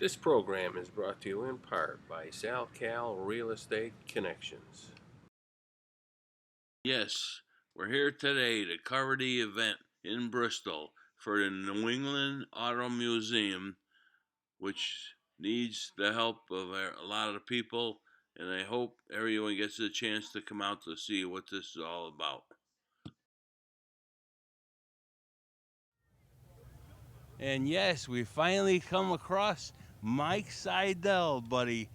This program is brought to you in part by SalCal Real Estate Connections. Yes, we're here today to cover the event in Bristol for the New England Auto Museum, which needs the help of a lot of the people, and I hope everyone gets a chance to come out to see what this is all about. And yes, we finally come across Mike Seidel, buddy.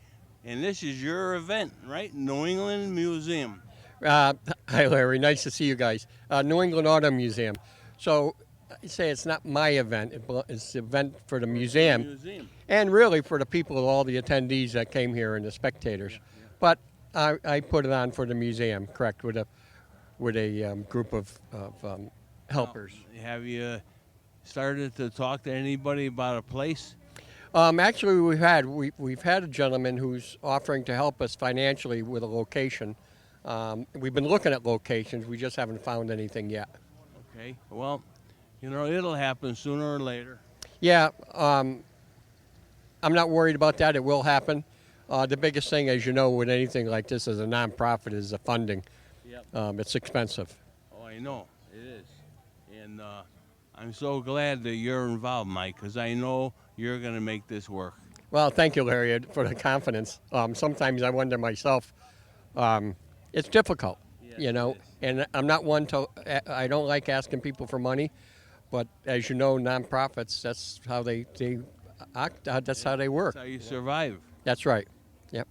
And this is your event, right? New England Museum. Uh, Hi, Larry. Nice to see you guys. New England Auto Museum. So, I say it's not my event. It's an event for the museum, and really for the people, all the attendees that came here and the spectators. But I put it on for the museum, correct, with a group of helpers. Have you started to talk to anybody about a place? Actually, we've had a gentleman who's offering to help us financially with a location. We've been looking at locations. We just haven't found anything yet. Okay. Well, it'll happen sooner or later. Yeah, I'm not worried about that. It will happen. The biggest thing, as you know, with anything like this as a nonprofit is the funding. Yep. It's expensive. Oh, I know. It is. And I'm so glad that you're involved, Mike, because I know you're going to make this work. Well, thank you, Larry, for the confidence. Sometimes I wonder myself, it's difficult, Yes, and I'm not one to, I don't like asking people for money, but as you know, nonprofits, that's how they act, that's how they work. That's how you survive. That's right. Yep.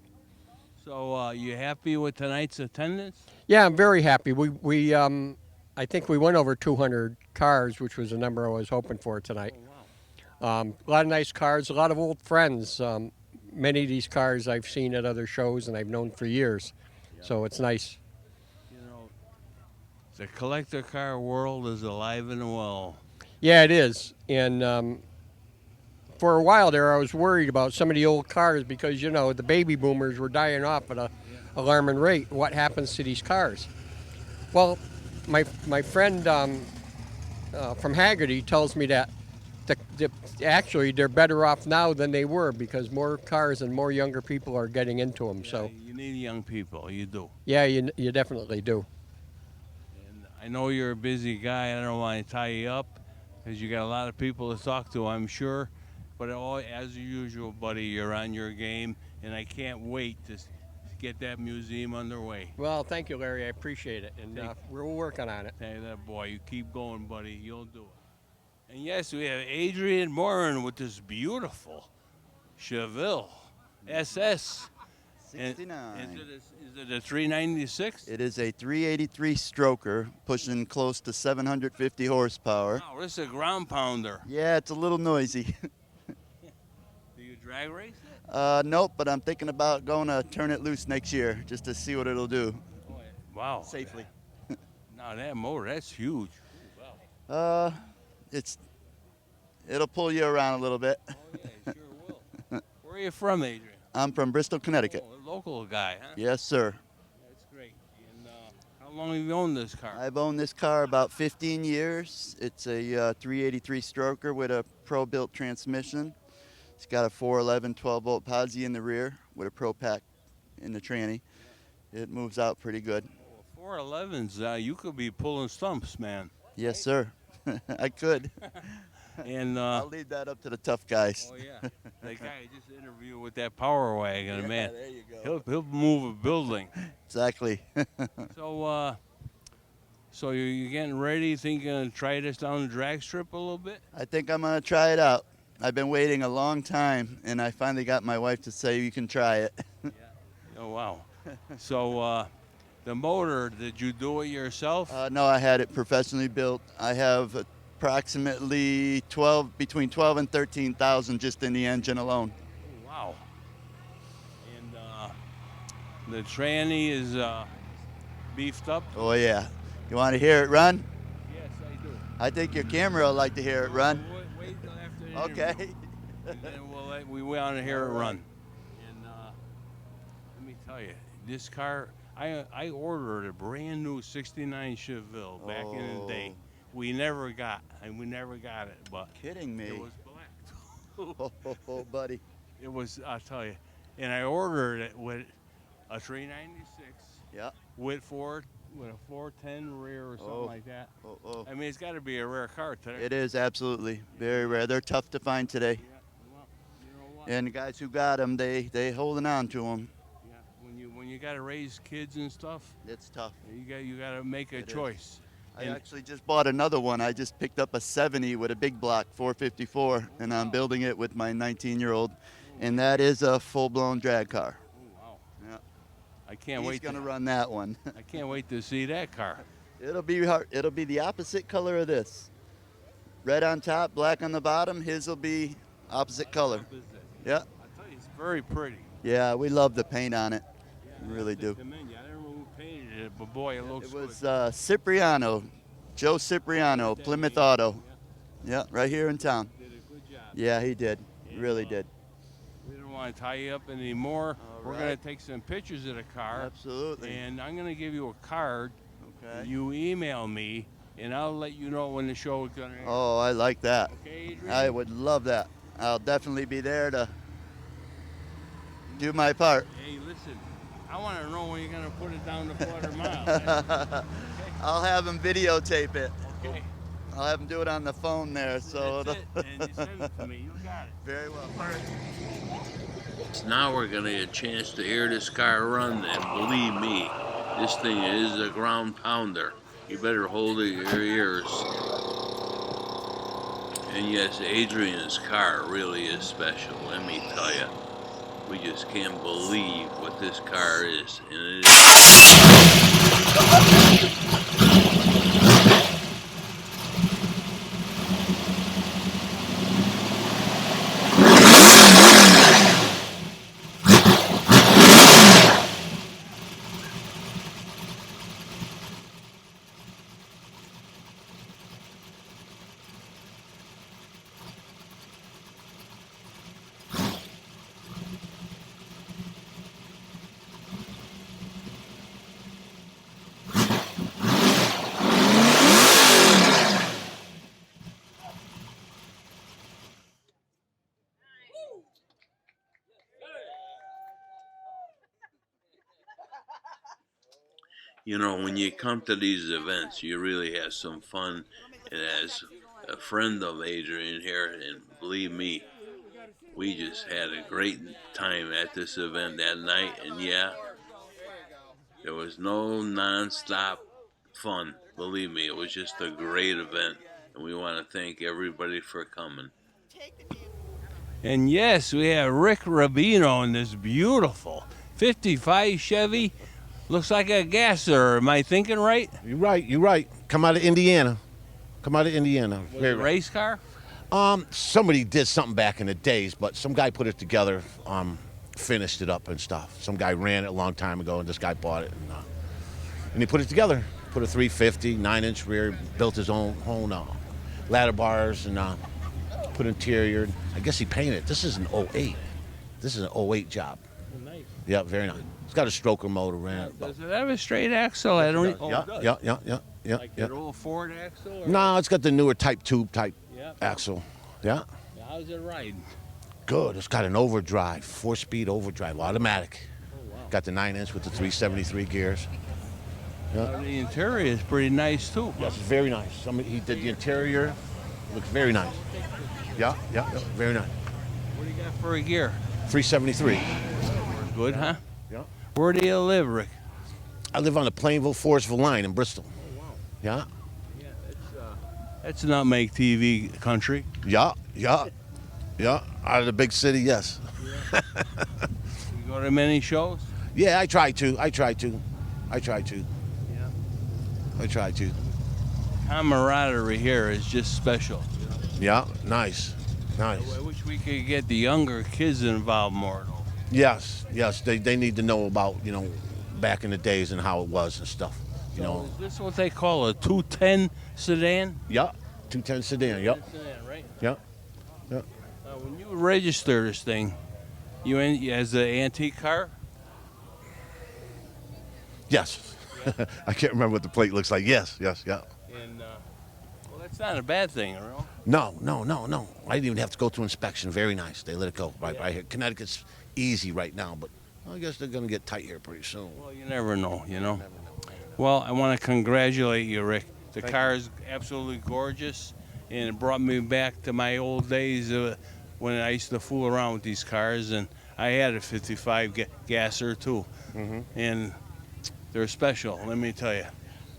So you happy with tonight's attendance? Yeah, I'm very happy. I think we went over 200 cars, which was the number I was hoping for tonight. Oh, wow. A lot of nice cars, a lot of old friends. Many of these cars I've seen at other shows and I've known for years. So it's nice. The collector car world is alive and well. Yeah, it is. And for a while there, I was worried about some of the old cars because, the baby boomers were dying off at an alarming rate. What happens to these cars? Well, my friend from Haggerty tells me that actually they're better off now than they were because more cars and more younger people are getting into them. Yeah, So you need young people. You do. yeah, you definitely do. And I know you're a busy guy. I don't want to tie you up because you got a lot of people to talk to, I'm sure. But as usual, buddy, you're on your game, and I can't wait to get that museum underway. Well, thank you, Larry. I appreciate it, and we're working on it. Hey, that boy, you keep going, buddy. You'll do it. And yes, we have Adrian Morin with this beautiful Chevelle SS. 69. Is it a 396? It is a 383 stroker, pushing close to 750 horsepower. Wow, this is a ground pounder. Yeah, it's a little noisy. Do you drag race it? Nope, but I'm thinking about going to turn it loose next year just to see what it'll do Oh, yeah. Wow. safely. Now that motor, that's huge. It'll pull you around a little bit. Oh, yeah, it sure will. Where are you from, Adrian? I'm from Bristol, Connecticut. Oh, a local guy, huh? Yes, sir. That's great. And how long have you owned this car? I've owned this car about 15 years. It's a 383 stroker with a pro-built transmission. It's got a 411 12-volt posi in the rear with a Pro Pack in the tranny. It moves out pretty good. 411s, you could be pulling stumps, man. Yes, sir. I could. And I'll leave that up to the tough guys. oh yeah, the guy I just interviewed with that power wagon, man, there you go. he'll move a building. Exactly. So you getting ready? Think you're gonna try this down the drag strip a little bit? I think I'm going to try it out. I've been waiting a long time, and I finally got my wife to say you can try it. Oh wow. So the motor, did you do it yourself? No, I had it professionally built. I have approximately between 12 and 13,000 just in the engine alone. Oh, wow. And the tranny is beefed up. Oh yeah. You want to hear it run? Yes, I do. I think your camera will like to hear it run. Wait till after the Okay. interview, and then we want to hear it run. And let me tell you, this car, I ordered a brand new '69 Chevelle back in the day. We never got it, but Kidding me. it was black. Oh, buddy. It was, I'll tell you. And I ordered it with a 396 Yeah. with a 410 rear or something like that. Oh. I mean, it's got to be a rare car today. It is absolutely very rare. They're tough to find today. Yeah, well, you know what? And the guys who got them, they holding on to them. Yeah, when you got to raise kids and stuff, It's tough. you got to make a It is. choice. I And- actually just bought another one. I just picked up a 70 with a big block 454, and I'm building it with my 19-year-old, and that is a full-blown drag car. Oh wow! Yeah. I can't He's wait. gonna run that one. I can't wait to see that car. It'll be the opposite color of this. Red on top, black on the bottom. His will be opposite color. Yeah. I tell you, it's very pretty. Yeah, we love the paint on it. We really do. Commend you. I don't know who painted it, but boy, it looks It was good. Cipriano, Joe Cipriano, Plymouth Auto. Yeah, right here in town. Did a good job. Yeah, he did. He really did. We don't want to tie you up anymore. We're right. going to take some pictures of the car. Absolutely. And I'm going to give you a card. Okay. You email me, and I'll let you know when the show is going to air. Oh, I like that. Okay, Adrian? I would love that. I'll definitely be there to do my part. Hey, listen, I want to know when you're going to put it down the quarter mile. I'll have him videotape it. Okay. I'll have him do it on the phone there. So That's it. And you send it to me. You got it. very well. Now we're going to get a chance to hear this car run, and believe me, this thing is a ground pounder. You better hold it your ears. And yes, Adrian's car really is special, let me tell you. We just can't believe what this car is. And it is. You know, when you come to these events, you really have some fun. And as a friend of Adrian here, and believe me, we just had a great time at this event that night. And yeah, there was no non-stop fun. Believe me, it was just a great event. And we want to thank everybody for coming. And yes, we have Rick Rubino in this beautiful 55 Chevy. Looks like a gasser. Am I thinking right? You're right. Come out of Indiana. Very right. Race car? Somebody did something back in the days, but some guy put it together, finished it up and stuff. Some guy ran it a long time ago, and this guy bought it, and he put it together. Put a 350, 9-inch rear, built his own ladder bars, and put interior. I guess he painted it. This is an 08. This is an 08 job. Oh, nice. Yeah, very nice. It's got a stroker motor in it. Does it have a straight axle? I don't. Oh, it does. Yeah. Like that old Ford axle? Or? No, it's got the newer Type 2 Yeah. axle. Yeah. How's it ride? Good. It's got an overdrive, 4-speed overdrive, automatic. Oh, wow. Got the 9-inch with the 373 gears. The interior is pretty nice too. Yes, it's very nice. He did the interior. Looks very nice. Yeah, very nice. What do you got for a gear? 373. Good, huh? Yeah. Where do you live, Rick? I live on the Plainville-Forestville line in Bristol. Oh, wow. Yeah. Yeah, that's Nutmeg TV country. Yeah. Out of the big city, yes. You go to many shows? Yeah, I try to. Camaraderie here is just special. Yeah, nice. I wish we could get the younger kids involved more, though. Yes. They need to know about, back in the days and how it was and stuff. So is this what they call a 210 sedan? Yeah, 210 sedan, yep. Sedan, right? Yeah. When you register this thing, as an antique car? Yes. I can't remember what the plate looks like. Yes, yeah. And well, That's not a bad thing, Earl. No. I didn't even have to go through inspection. Very nice. They let it go right here. Connecticut's easy right now, but I guess they're going to get tight here pretty soon. Well, you never know, you know. Well, I want to congratulate you, Rick. The car is absolutely gorgeous, and it brought me back to my old days when I used to fool around with these cars, and I had a 55 gasser too, and they're special, let me tell you.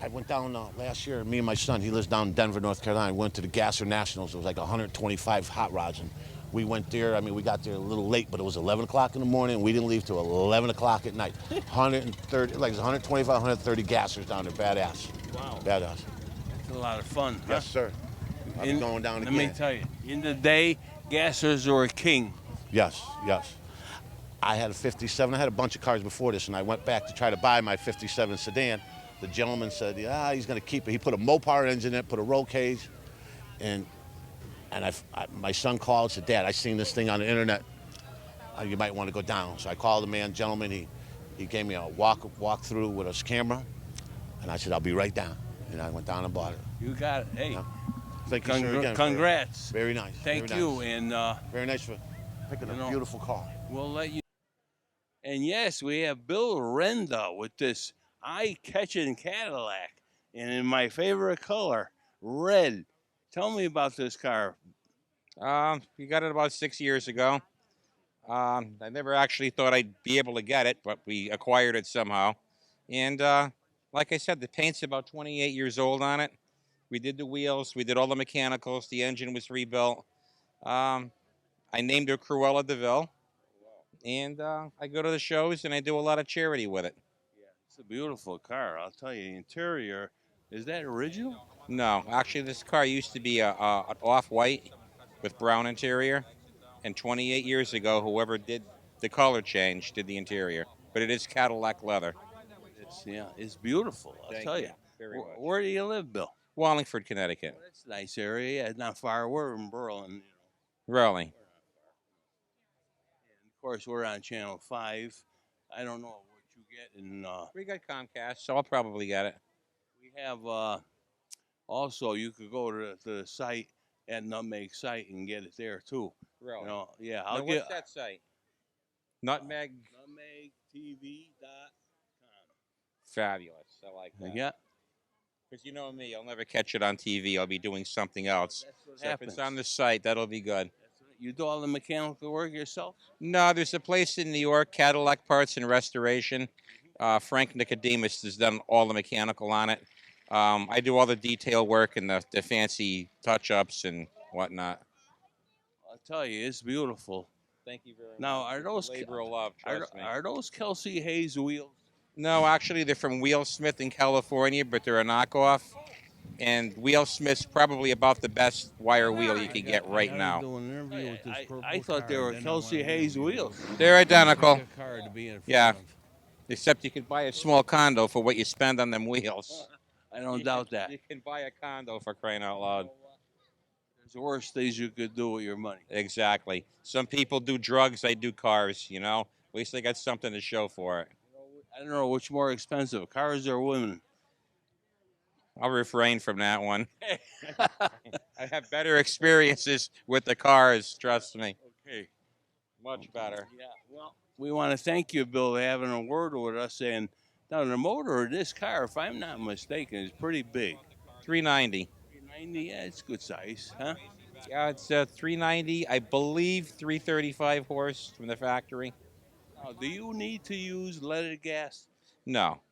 I went down last year, me and my son, he lives down in Denver, North Carolina. We went to the Gasser Nationals. It was like 125 hot rods. And we went there. I mean, we got there a little late, but it was 11 o'clock in the morning. And we didn't leave till 11 o'clock at night. 130, like 125, 130 gassers down there. Badass. Wow. Badass. It's a lot of fun. Huh? Yes, sir. I'll be going down again. Let me tell you, in the day, gassers were a king. Yes. I had a 57. I had a bunch of cars before this, and I went back to try to buy my 57 sedan. The gentleman said, yeah, he's going to keep it. He put a Mopar engine in it, put a roll cage, and my son called and said, Dad, I seen this thing on the internet. You might want to go down. So I called the gentleman. He gave me a walk through with his camera, and I said, I'll be right down. And I went down and bought it. You got it. Hey, Yeah. Thank you, sir, again. congrats. Very nice. Thank very you, nice. and Very nice for picking a beautiful car. we'll let you. And yes, we have Bill Renda with this eye-catching Cadillac, and in my favorite color, red. Tell me about this car. We got it about 6 years ago. I never actually thought I'd be able to get it, but we acquired it somehow. And like I said, the paint's about 28 years old on it. We did the wheels. We did all the mechanicals. The engine was rebuilt. I named her Cruella DeVille. And I go to the shows, and I do a lot of charity with it. Yeah, it's a beautiful car. I'll tell you, interior, is that original? No, actually, this car used to be an off-white with brown interior. And 28 years ago, whoever did the color change did the interior. But it is Cadillac leather. It's beautiful. I'll Thank tell you you. very much. Where do you live, Bill? Wallingford, Connecticut. Well, that's a nice area. It's not far. We're in Berlin. Really? And of course, we're on Channel 5. I don't know what you get in. We got Comcast, so I'll probably get it. We have also, you could go to the site at Nutmeg site and get it there too. Really? You know, yeah, Now, I'll what's get that site? Nutmeg. NutmegTV.com. Fabulous. I like that. Yeah, Because you know me, I'll never catch it on TV. I'll be doing something else. that's what So if happens. it's on the site, that'll be good. You do all the mechanical work yourself? No, there's a place in New York, Cadillac Parts and Restoration. Frank Nicodemus has done all the mechanical on it. I do all the detail work and the fancy touch-ups and whatnot. I'll tell you, it's beautiful. Thank you very much. Now, are those labor of love? Trust me. are those Kelsey Hayes wheels? No, actually, they're from Wheel Smith in California, but they're a knockoff. And Wheel Smith's probably about the best wire wheel you can get right now. I thought they were Kelsey Hayes wheels. They're identical. Car to be in front Yeah. of. Except you could buy a small condo for what you spend on them wheels. I don't doubt that. You can buy a condo for crying out loud. There's worse things you could do with your money. Exactly. Some people do drugs, I do cars, you know? At least they got something to show for it. I don't know which more expensive, cars or women. I'll refrain from that one. I have better experiences with the cars, trust me. Okay. Much better. Yeah. Well, we want to thank you, Bill, for having a word with us. And now the motor of this car, if I'm not mistaken, is pretty big. 390. 390, yeah, it's good size, huh? Yeah, it's 390. I believe 335 horse from the factory. Now, do you need to use leaded gas? No.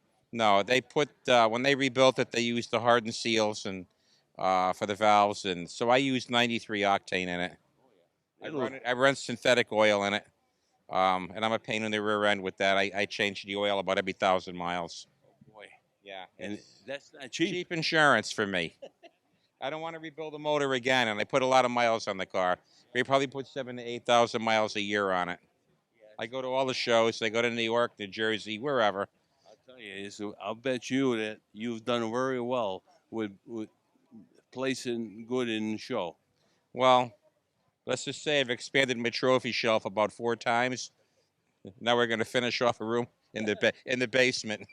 They put when they rebuilt it, they used the hardened seals and for the valves, and so I used 93 octane in it. I run synthetic oil in it, and I'm a pain in the rear end with that. I change the oil about every 1,000 miles. Boy, Yeah, and that's not cheap. cheap insurance for me. I don't want to rebuild the motor again, and I put a lot of miles on the car. We probably put 7,000 to 8,000 miles a year on it. I go to all the shows. I go to New York, New Jersey, wherever. I'll tell you, I'll bet you that you've done very well with placing good in the show. Well, let's just say I've expanded my trophy shelf about 4 times. Now we're going to finish off a room in the basement.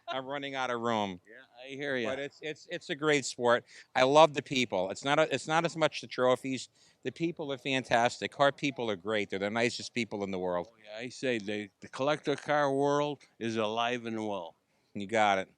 I'm running out of room. Yeah, I hear you. But it's a great sport. I love the people. It's not as much the trophies. The people are fantastic. Car people are great. They're the nicest people in the world. Oh, yeah, I say the collector car world is alive and well. You got it.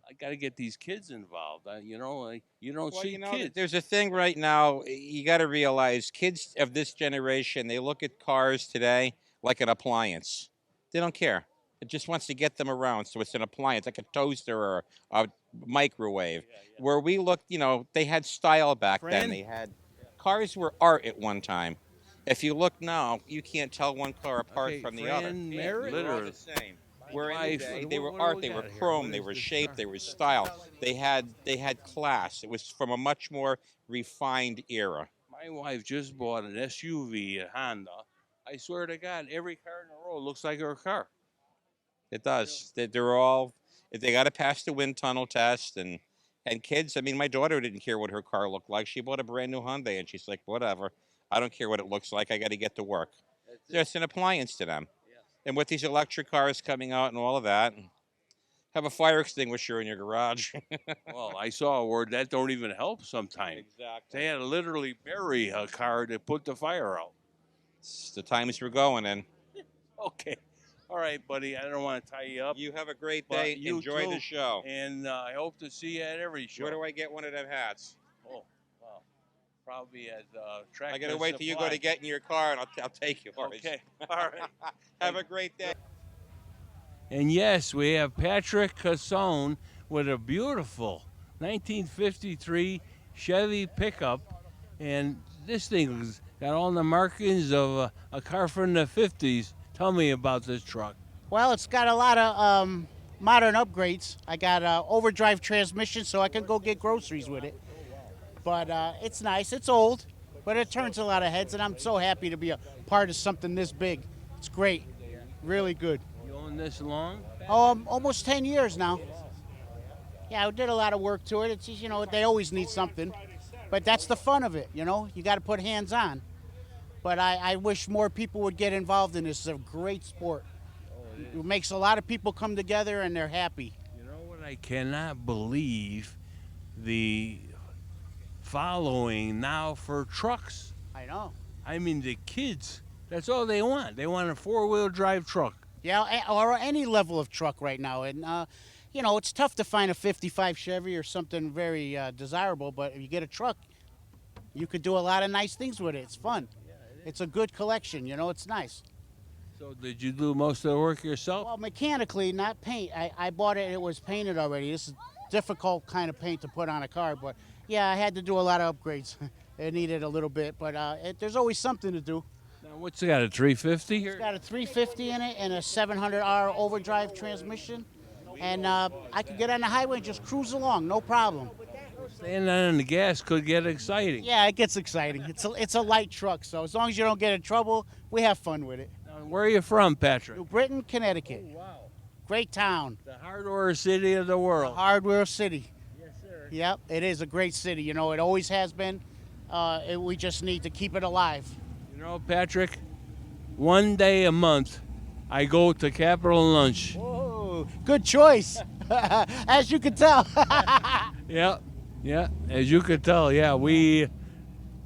I got to get these kids involved. You know, like, you don't Well, see you know, kids. there's a thing right now. You got to realize kids of this generation, they look at cars today like an appliance. They don't care. It just wants to get them around. So it's an appliance, like a toaster or a microwave. Where we looked, you know, they had style back then. Fran? They had cars were art at one time. If you look now, you can't tell one car apart Okay, from the Fran other. Merritt? They're all Literally. the same. Where in the wife- day, what- they were what do art, we they were got here? chrome, What they is were this shape, car? they were style. They had class. It was from a much more refined era. My wife just bought an SUV, a Honda. I swear to God, every car in the road looks like her car. It does. They're all they got to pass the wind tunnel test and kids. I mean, my daughter didn't care what her car looked like. She bought a brand new Hyundai and she's like, whatever. I don't care what it looks like. I got to get to work. It's an appliance to them. And with these electric cars coming out and all of that, have a fire extinguisher in your garage. Well, I saw a word that don't even help sometimes. Exactly. They had to literally bury a car to put the fire out. It's the times we're going in. Okay. All right, buddy. I don't want to tie you up. You have a great But day. you Enjoy too. the show. And I hope to see you at every show. Where do I get one of them hats? Oh, well, probably at Track. I got to wait till you go to get in your car and I'll take yours. Okay. All right. Have a great day. And yes, we have Patrick Cassone with a beautiful 1953 Chevy pickup. And this thing's got all the markings of a car from the 50s. Tell me about this truck. Well, it's got a lot of modern upgrades. I got overdrive transmission so I can go get groceries with it. But it's nice. It's old, but it turns a lot of heads, and I'm so happy to be a part of something this big. It's great. Really good. You own this long? Almost 10 years now. Yeah, I did a lot of work to it. It's just, you know, they always need something. But that's the fun of it, you know? You got to put hands on. But I wish more people would get involved in this. It's a great sport. It makes a lot of people come together and they're happy. You know what? I cannot believe the following now for trucks. I know. I mean, the kids, that's all they want. They want a four-wheel drive truck. Yeah, or any level of truck right now. And, you know, it's tough to find a 55 Chevy or something very desirable, but if you get a truck, you could do a lot of nice things with it. It's fun. It's a good collection, you know, it's nice. So did you do most of the work yourself? Well, mechanically, not paint. I bought it, it was painted already. This is difficult kind of paint to put on a car, but yeah, I had to do a lot of upgrades. It needed a little bit, but there's always something to do. Now, what's it got, a 350? It's got a 350 in it and a 700R overdrive transmission, and I could get on the highway and just cruise along, no problem. Standing on the gas could get exciting. Yeah, it gets exciting. It's a light truck, so as long as you don't get in trouble, we have fun with it. Now, where are you from, Patrick? New Britain, Connecticut. Oh, wow. Great town. The hardware city of the world. Hardware city. Yes, sir. Yep, it is a great city. You know, it always has been. We just need to keep it alive. You know, Patrick, one day a month, I go to Capitol Lunch. Whoa, good choice, as you can tell. Yeah, as you could tell, there's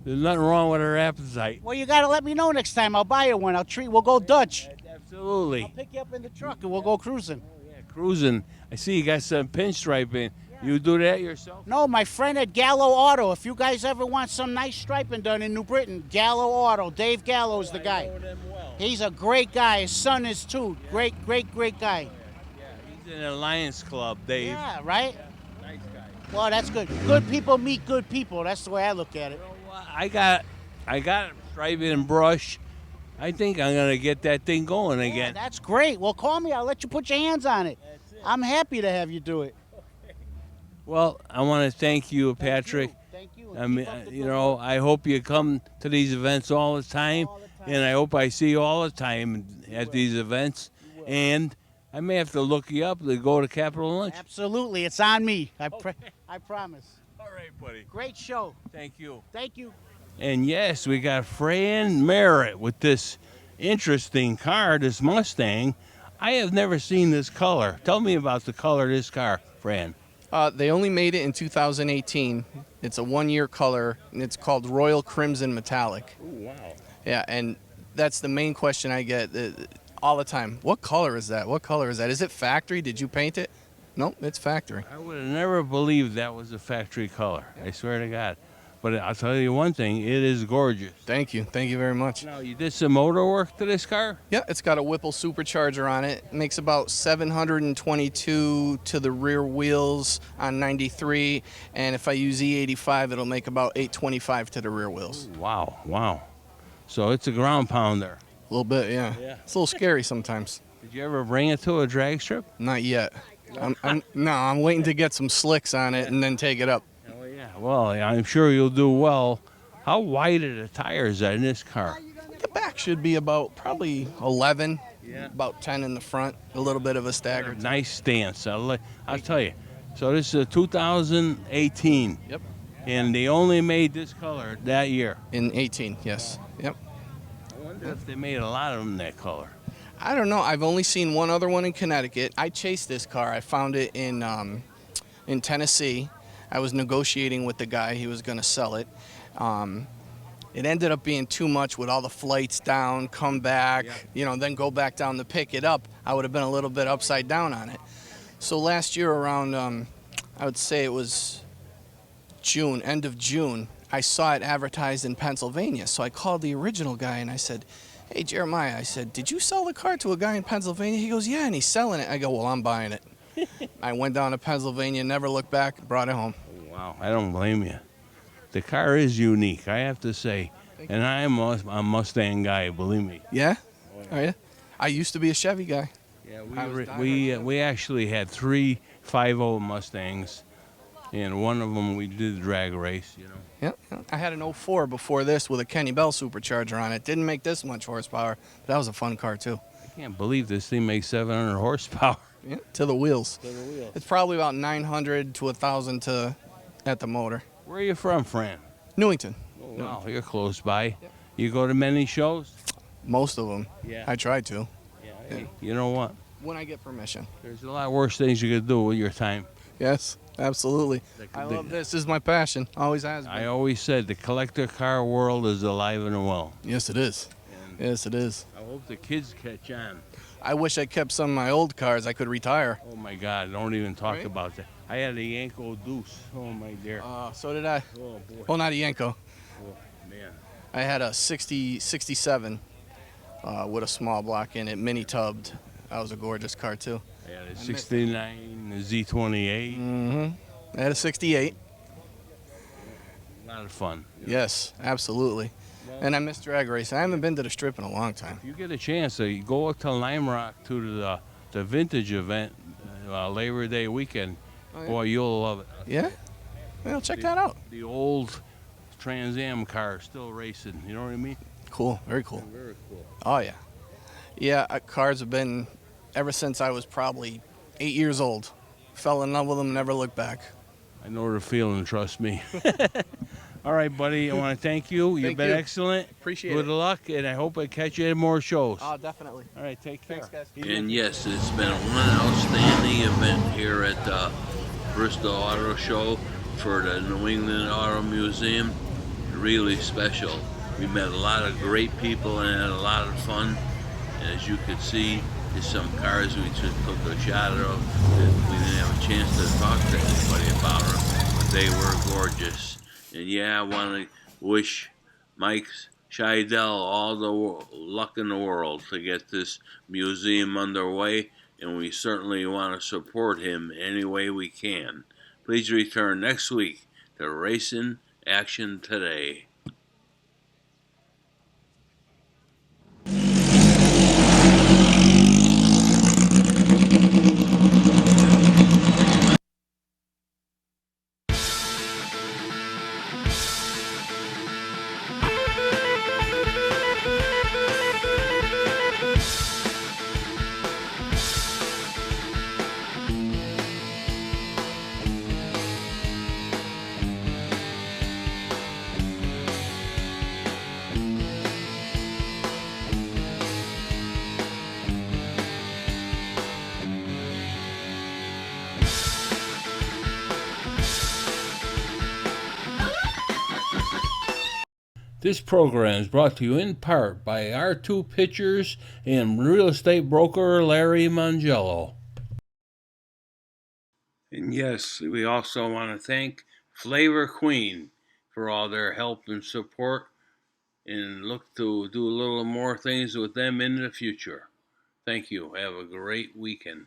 nothing wrong with our appetite. Well, you got to let me know next time. I'll buy you one. We'll go Dutch. Absolutely. I'll pick you up in the truck and we'll go cruising. Yeah, cruising. I see you got some pinstriping. You do that yourself? No, my friend at Gallo Auto. If you guys ever want some nice striping done in New Britain, Gallo Auto. Dave Gallo is the guy. I know them well. He's a great guy. His son is too. Great guy. He's in the Lions Club, Dave. Yeah, right? Nice guy. Well, that's good. Good people meet good people. That's the way I look at it. You know what? I got striping and brush. I think I'm gonna get that thing going Yeah, again. that's great. Well, call me. I'll let you put your hands on it. I'm happy to have you do it. Well, I want to thank you, Patrick. Thank you. I mean, I hope you come to these events all the time, and I hope I see you all the time at these events. And I may have to look you up to go to Capitol Lunch. Absolutely. It's on me. I promise. All right, buddy. Great show. Thank you. Thank you. And yes, we got Fran Merritt with this interesting car, this Mustang. I have never seen this color. Tell me about the color of this car, Fran. They only made it in 2018. It's a one-year color, and it's called Royal Crimson Metallic. Oh, wow. Yeah, and that's the main question I get all the time. What color is that? What color is that? Is it factory? Did you paint it? Nope, it's factory. I would have never believed that was a factory color. I swear to God. But I'll tell you one thing, it is gorgeous. Thank you. Thank you very much. Now, you did some motor work to this car? Yeah, it's got a Whipple supercharger on it. Makes about 722 to the rear wheels on 93, and if I use E85, it'll make about 825 to the rear wheels. Wow, wow. So it's a ground pounder. A little bit, yeah. It's a little scary sometimes. Did you ever bring it to a drag strip? Not yet. I'm waiting to get some slicks on it and then take it up. Oh, yeah. Well, I'm sure you'll do well. How wide are the tires in this car? The back should be about probably 11, Yeah. about 10 in the front, a little bit of a stagger. Nice stance. I'll tell you. So this is a 2018. Yep. And they only made this color that year. In 18, yes. Yep. I wonder if they made a lot of them that color. I don't know. I've only seen one other one in Connecticut. I chased this car. I found it in Tennessee. I was negotiating with the guy. He was going to sell it. It ended up being too much with all the flights down, come back, then go back down to pick it up. I would have been a little bit upside down on it. So last year around, I would say it was June, end of June, I saw it advertised in Pennsylvania. So I called the original guy and I said, "Hey, Jeremiah," I said, "did you sell the car to a guy in Pennsylvania?" He goes, "Yeah," and he's selling it. I go, "Well, I'm buying it." I went down to Pennsylvania, never looked back, brought it home. Wow, I don't blame you. The car is unique, I have to say. And I'm a Mustang guy, believe me. Yeah? Oh, yeah? I used to be a Chevy guy. Yeah, I was we actually had 3 5.0 Mustangs, and one of them we did a drag race, Yeah. I had an 04 before this with a Kenny Bell supercharger on it. Didn't make this much horsepower, but that was a fun car, too. I can't believe this thing makes 700 horsepower. Yeah, to the wheels. It's probably about 900 to 1,000 at the motor. Where are you from, Fran? Newington. Oh, wow, you're close by. You go to many shows? Most of them. Yeah. I try to. Yeah. You know what? When I get permission. There's a lot worse things you could do with your time. Yes, absolutely. I love this. This is my passion. Always has been. I always said the collector car world is alive and well. Yes, it is. Yes, it is. I hope the kids catch on. I wish I kept some of my old cars. I could retire. Oh, my God, don't even talk Right? about that. I had a Yanko Deuce. Oh, my dear. So did I. Oh, boy. Well, not a Yanko. Oh, man. I had a 67 with a small block in it, mini tubbed. That was a gorgeous car, too. I had a 69 Z28. I had a 68. A lot of fun. Yes, absolutely. And I miss drag racing. I haven't been to the strip in a long time. If you get a chance, you go up to Lime Rock to the vintage event, Labor Day weekend. Oh, yeah? Boy, you'll love it. Yeah? Well, check that out. The old Trans Am car still racing. You know what I mean? Cool. Very cool. Very cool. Oh, yeah. Yeah, cars have been ever since I was probably 8 years old. Fell in love with them, never looked back. I know the feeling, trust me. All right, buddy, I want to thank you. You've Thank been you. excellent. Appreciate Good it. luck, and I hope I catch you at more shows. Oh, definitely. All right, take care. Thanks, guys. And yes, it's been one outstanding event here at the Bristol Auto Show for the New England Auto Museum. Really special. We met a lot of great people and had a lot of fun. And as you could see, there's some cars we just took a shot of that we didn't have a chance to talk to anybody about them, but they were gorgeous. And yeah, I want to wish Mike Scheidel all the luck in the world to get this museum underway, and we certainly want to support him any way we can. Please return next week to Racing Action Today. This program is brought to you in part by R2 Pitchers and real estate broker Larry Mangello. And yes, we also want to thank Flavor Queen for all their help and support, and look to do a little more things with them in the future. Thank you. Have a great weekend.